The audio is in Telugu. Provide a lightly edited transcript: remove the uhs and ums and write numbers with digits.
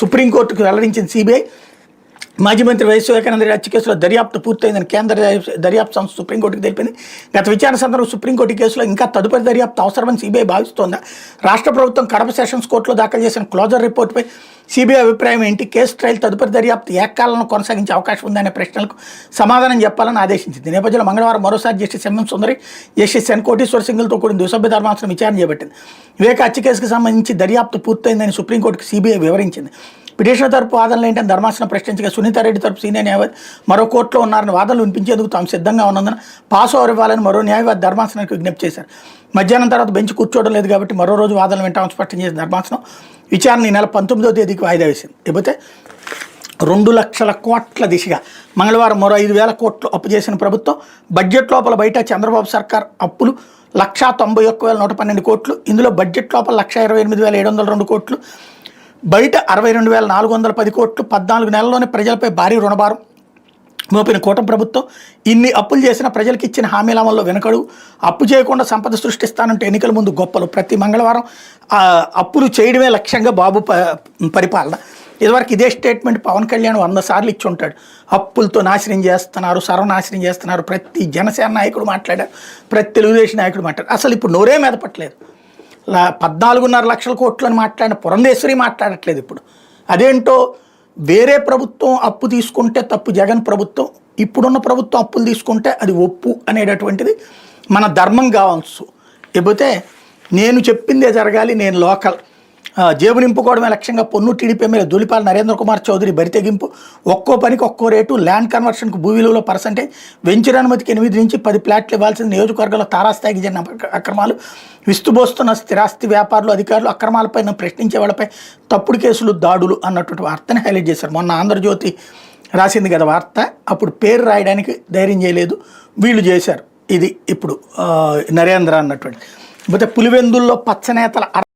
సుప్రీంకోర్టుకు వెల్లడించిన సిబిఐ. మాజీ మంత్రి వైఎస్ వివేకానంద రెడ్డి హత్య కేసులో దర్యాప్తు పూర్తయిందని కేంద్ర దర్యాప్తు సంస్థ సుప్రీంకోర్టుకు తెలిపింది. గత విచారణ సందర్భంగా సుప్రీంకోర్టు కేసులో ఇంకా తదుపరి దర్యాప్తు అవసరమని సిబిఐ భావిస్తోందా? రాష్ట్ర ప్రభుత్వం కడప సెషన్స్ కోర్టులో దాఖలు చేసిన క్లోజర్ రిపోర్టుపై సిబిఐ అభిప్రాయం ఏంటి? కేసు ట్రయల్ తదుపరి దర్యాప్తు ఏకాలను కొనసాగించే అవకాశం ఉందనే ప్రశ్నలకు సమాధానం చెప్పాలని ఆదేశించింది. ఈ నేపథ్యంలో మంగళవారం మరోసారి జస్టిస్ ఎంఎం సుందరి, జస్టిస్ ఎన్ కోటేశ్వర సింగ్లతో కూడిన ద్విసభ్య ధర్మాసనం విచారణ చేపట్టింది. వివేక హత్య కేసుకు సంబంధించి దర్యాప్తు పూర్తయిందని సుప్రీంకోర్టుకు సిబిఐ వివరించింది. పిటిషనర్ తరపు వాదనలు ఏంటని ధర్మాసనం ప్రశ్నించగా సునీతారెడ్డి తరపు సీనియర్ న్యాయవాది మరో కోర్టులో ఉన్నారని వాదనలు వినిపించేందుకు తాము సిద్ధంగా ఉన్నందున పాస్ ఓవర్ ఇవ్వాలని మరో న్యాయవాది ధర్మాసనానికి విజ్ఞప్తి చేశారు. మధ్యాహ్నం తర్వాత బెంచ్ కూర్చోవడం లేదు కాబట్టి మరో రోజు వాదనలు వింటామని స్పష్టం చేసిన ధర్మాసనం విచారణ ఈ నెల 19వ తేదీకి వాయిదా వేసింది. లేకపోతే 2 లక్షల కోట్ల దిశగా మంగళవారం మరో 5,000 కోట్లు అప్పు చేసిన ప్రభుత్వం. బడ్జెట్ లోపల బయట చంద్రబాబు సర్కార్ అప్పులు 191,112 కోట్లు. ఇందులో బడ్జెట్ లోపల 128,702 కోట్లు, బయట 62,410 కోట్లు. 14 నెలల్లోనే ప్రజలపై భారీ రుణభారం మోపిన కూటమి ప్రభుత్వం ఇన్ని అప్పులు చేసిన ప్రజలకు ఇచ్చిన హామీల అమల్లో వెనకడు. అప్పు చేయకుండా సంపద సృష్టిస్తానంటే ఎన్నికల ముందు గొప్పలు. ప్రతి మంగళవారం అప్పులు చేయడమే లక్ష్యంగా బాబు పరిపాలన. ఇదివరకు ఇదే స్టేట్మెంట్ పవన్ కళ్యాణ్ 100 సార్లు ఇచ్చి ఉంటాడు. అప్పులతో నాశనం చేస్తున్నారు, సర్వనాశనం చేస్తున్నారు. ప్రతి జనసేన నాయకుడు మాట్లాడారు, ప్రతి తెలుగుదేశం నాయకుడు మాట్లాడారు. అసలు ఇప్పుడు నోరే మెదపట్లేదు. 14.5 లక్షల కోట్లు అని మాట్లాడిన పురంధేశ్వరి మాట్లాడట్లేదు ఇప్పుడు. అదేంటో వేరే ప్రభుత్వం అప్పు తీసుకుంటే తప్పు జగన్ ప్రభుత్వం, ఇప్పుడున్న ప్రభుత్వం అప్పులు తీసుకుంటే అది ఒప్పు అనేటటువంటిది మన ధర్మం కావచ్చు. లేకపోతే నేను చెప్పిందే జరగాలి, నేను లోకల్, జేబు నింపుకోవడమే లక్ష్యంగా పొన్ను టీడీపీ ఎమ్మెల్యే ధూళిపాల నరేంద్ర కుమార్ చౌదరి బరితెగింపు. ఒక్కో పనికి ఒక్కో రేటు, ల్యాండ్ కన్వర్షన్కు భూ విలువలో పర్సెంటేజ్, వెంచర్ అనుమతికి 8 నుంచి 10 ప్లాట్లు ఇవ్వాల్సిన నియోజకవర్గంలో తారాస్థాయికి జరిగిన అక్రమాలు, విస్తుబోస్తున్న స్థిరాస్తి వ్యాపారులు, అధికారులు అక్రమాలపై ప్రశ్నించే వాళ్ళపై తప్పుడు కేసులు, దాడులు అన్నటువంటి వార్తని హైలైట్ చేశారు. మొన్న ఆంధ్రజ్యోతి రాసింది కదా వార్త, అప్పుడు పేరు రాయడానికి ధైర్యం చేయలేదు, వీళ్ళు చేశారు. ఇది ఇప్పుడు నరేంద్ర అన్నటువంటి. పోతే పులివెందుల్లో పచ్చనేతల